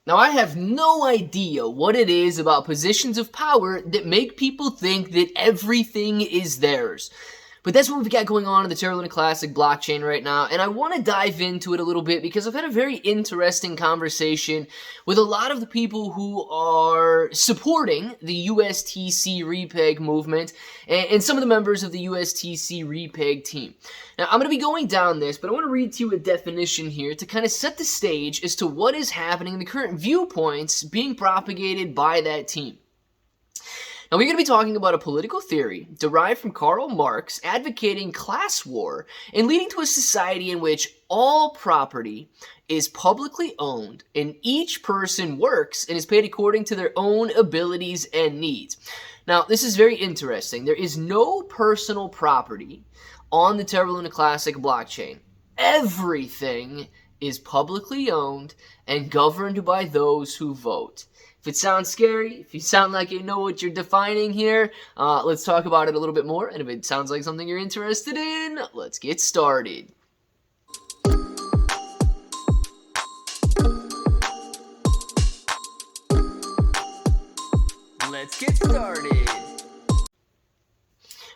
Now, I have no idea what it is about positions of power that make people think that everything is theirs. But that's what we've got going on in the Terra Luna Classic blockchain right now, and I want to dive into it a little bit because I've had a very interesting conversation with a lot of the people who are supporting the USTC repeg movement and some of the members of the USTC repeg team. Now, I'm going to be going down this, but I want to read to you a definition here to kind of set the stage as to what is happening and the current viewpoints being propagated by that team. Now, we're going to be talking about a political theory derived from Karl Marx advocating class war and leading to a society in which all property is publicly owned and each person works and is paid according to their own abilities and needs. Now, this is very interesting. There is no personal property on the Terra Luna Classic blockchain. Everything is publicly owned and governed by those who vote. If it sounds scary, if you sound like you know what you're defining here, let's talk about it a little bit more. And if it sounds like something you're interested in, let's get started. Let's get started.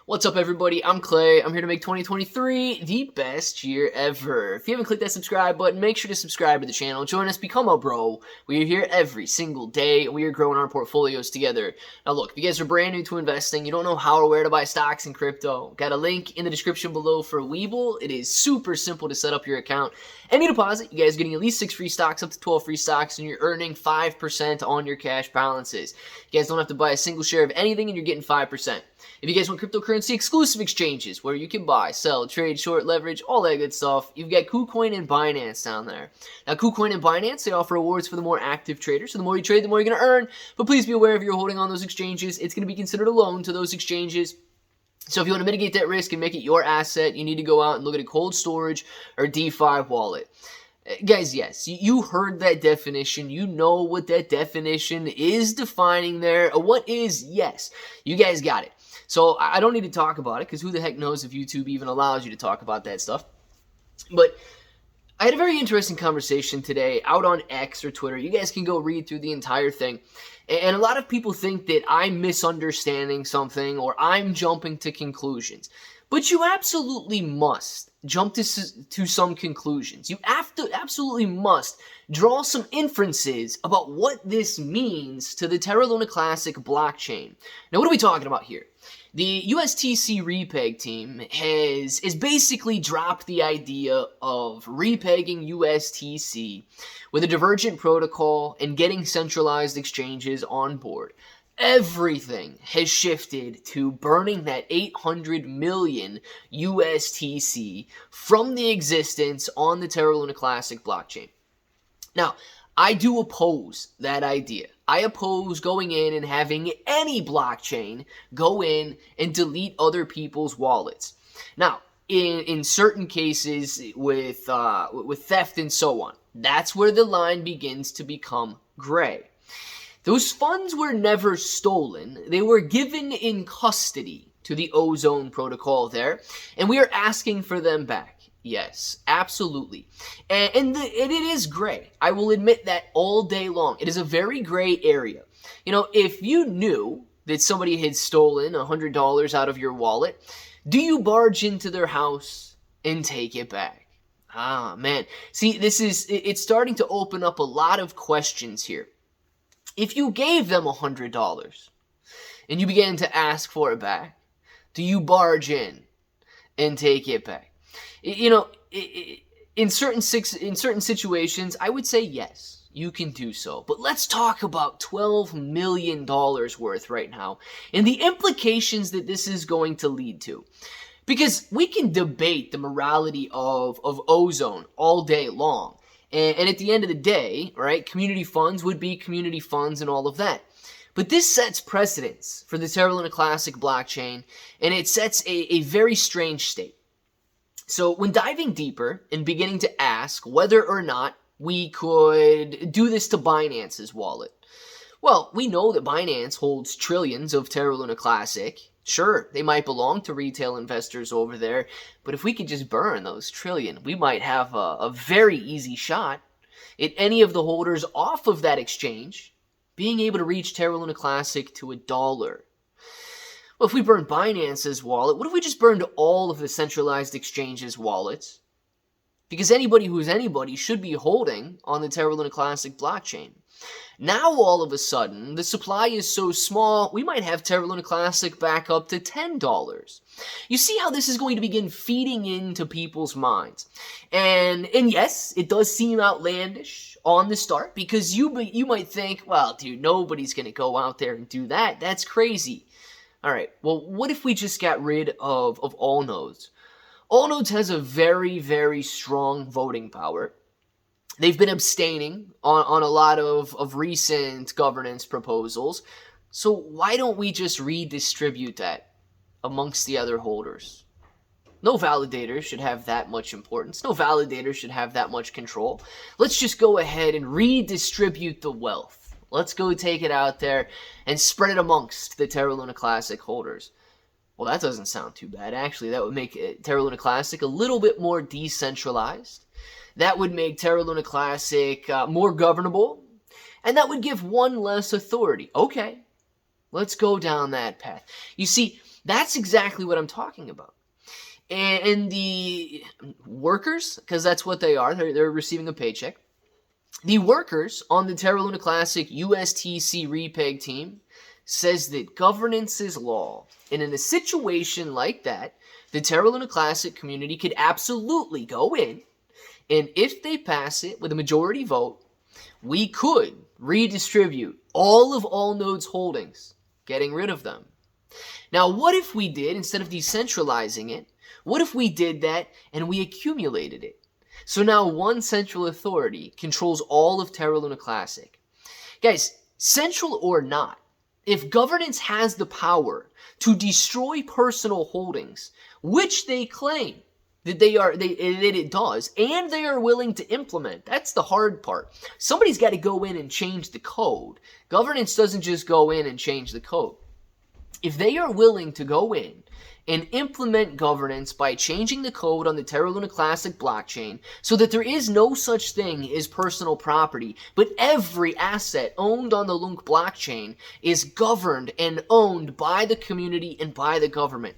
What's up, everybody? I'm Clay. I'm here to make 2023 the best year ever. If you haven't clicked that subscribe button, make sure to subscribe to the channel. Join us, become a bro. We are here every single day, and we are growing our portfolios together. Now, look, if you guys are brand new to investing, you don't know how or where to buy stocks in crypto, got a link in the description below for Webull. It is super simple to set up your account. Any deposit, you guys are getting at least 6 free stocks, up to 12 free stocks, and you're earning 5% on your cash balances. You guys don't have to buy a single share of anything, and you're getting 5%. If you guys want cryptocurrency exclusive exchanges where you can buy, sell, trade, short, leverage, all that good stuff, you've got KuCoin and Binance down there. Now, KuCoin and Binance, they offer rewards for the more active traders. So the more you trade, the more you're going to earn. But please be aware if you're holding on those exchanges, it's going to be considered a loan to those exchanges. So if you want to mitigate that risk and make it your asset, you need to go out and look at a cold storage or DeFi wallet. Guys, yes, you heard that definition. You know what that definition is defining there. What is? Yes, you guys got it. So I don't need to talk about it because who the heck knows if YouTube even allows you to talk about that stuff. But I had a very interesting conversation today out on X or Twitter. You guys can go read through the entire thing. And a lot of people think that I'm misunderstanding something or I'm jumping to conclusions. But you absolutely must jump to some conclusions. You absolutely must draw some inferences about what this means to the Terra Luna Classic blockchain. Now, what are we talking about here? The USTC repeg team has basically dropped the idea of repegging USTC with a divergent protocol and getting centralized exchanges on board. Everything has shifted to burning that 800 million USTC from the existence on the Terra Luna Classic blockchain. Now, I do oppose that idea. I oppose going in and having any blockchain go in and delete other people's wallets. Now, in certain cases with theft and so on, that's where the line begins to become gray. Those funds were never stolen. They were given in custody to the Ozone Protocol there, and we are asking for them back. Yes, absolutely. And it is gray. I will admit that all day long. It is a very gray area. You know, if you knew that somebody had stolen $100 out of your wallet, do you barge into their house and take it back? Ah, man. See, it's starting to open up a lot of questions here. If you gave them $100 and you began to ask for it back, do you barge in and take it back? You know, in certain situations, I would say yes, you can do so. But let's talk about $12 million worth right now and the implications that this is going to lead to. Because we can debate the morality of Ozone all day long. And at the end of the day, right, community funds would be community funds and all of that. But this sets precedence for the Terra Luna Classic blockchain, and it sets a very strange state. So when diving deeper and beginning to ask whether or not we could do this to Binance's wallet, well, we know that Binance holds trillions of Terra Luna Classic. Sure, they might belong to retail investors over there, but if we could just burn those trillion, we might have a very easy shot any of the holders off of that exchange being able to reach Terra Luna Classic to $1. Well, if we burn Binance's wallet, what if we just burned all of the centralized exchanges' wallets? Because anybody who's anybody should be holding on the Terra Luna Classic blockchain. Now, all of a sudden, the supply is so small, we might have Terra Luna Classic back up to $10. You see how this is going to begin feeding into people's minds. And yes, it does seem outlandish on the start, because you might think, well, dude, nobody's going to go out there and do that. That's crazy. All right, well, what if we just got rid of all nodes? All nodes has a very, very strong voting power. They've been abstaining on a lot of recent governance proposals. So why don't we just redistribute that amongst the other holders? No validator should have that much importance. No validator should have that much control. Let's just go ahead and redistribute the wealth. Let's go take it out there and spread it amongst the Terra Luna Classic holders. Well, that doesn't sound too bad. Actually, that would make Terra Luna Classic a little bit more decentralized. That would make Terra Luna Classic more governable. And that would give one less authority. Okay, let's go down that path. You see, that's exactly what I'm talking about. And the workers, because that's what they are, they're receiving a paycheck. The workers on the Terra Luna Classic USTC repeg team says that governance is law. And in a situation like that, the Terra Luna Classic community could absolutely go in, and if they pass it with a majority vote, we could redistribute all nodes holdings, getting rid of them. Now, what if we did, instead of decentralizing it, what if we did that and we accumulated it? So now one central authority controls all of Terra Luna Classic. Guys, central or not, if governance has the power to destroy personal holdings, which they claim that it does, and they are willing to implement, that's the hard part. Somebody's got to go in and change the code. Governance doesn't just go in and change the code. If they are willing to go in and implement governance by changing the code on the Terra Luna Classic blockchain so that there is no such thing as personal property, but every asset owned on the LUNC blockchain is governed and owned by the community and by the government.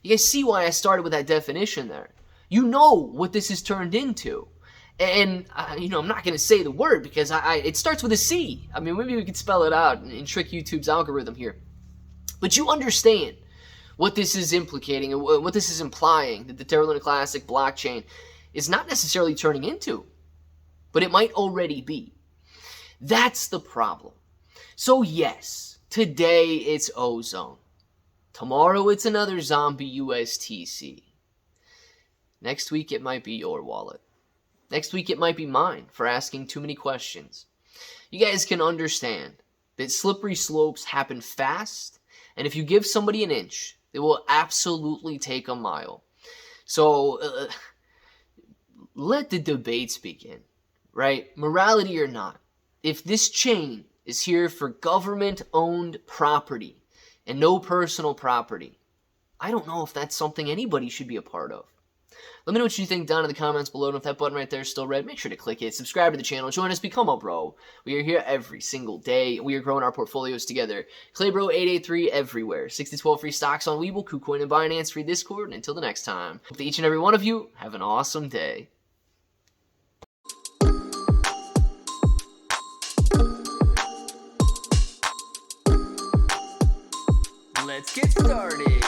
You guys see why I started with that definition there. You know what this has turned into. And, I'm not going to say the word because it starts with a C. I mean, maybe we could spell it out and trick YouTube's algorithm here. But you understand what this is implicating and what this is implying that the Terra Luna Classic blockchain is not necessarily turning into, but it might already be. That's the problem. So yes, today it's Ozone. Tomorrow it's another zombie USTC. Next week it might be your wallet. Next week it might be mine for asking too many questions. You guys can understand that slippery slopes happen fast, and if you give somebody an inch, they will absolutely take a mile. So let the debates begin, right? Morality or not, if this chain is here for government-owned property and no personal property, I don't know if that's something anybody should be a part of. Let me know what you think down in the comments below, and if that button right there is still red, make sure to click it, subscribe to the channel, join us, become a bro. We are here every single day, and we are growing our portfolios together. Claybro883 everywhere, 6 to 12 free stocks on Webull, KuCoin, and Binance, free Discord, and until the next time, hope that each and every one of you have an awesome day. Let's get started.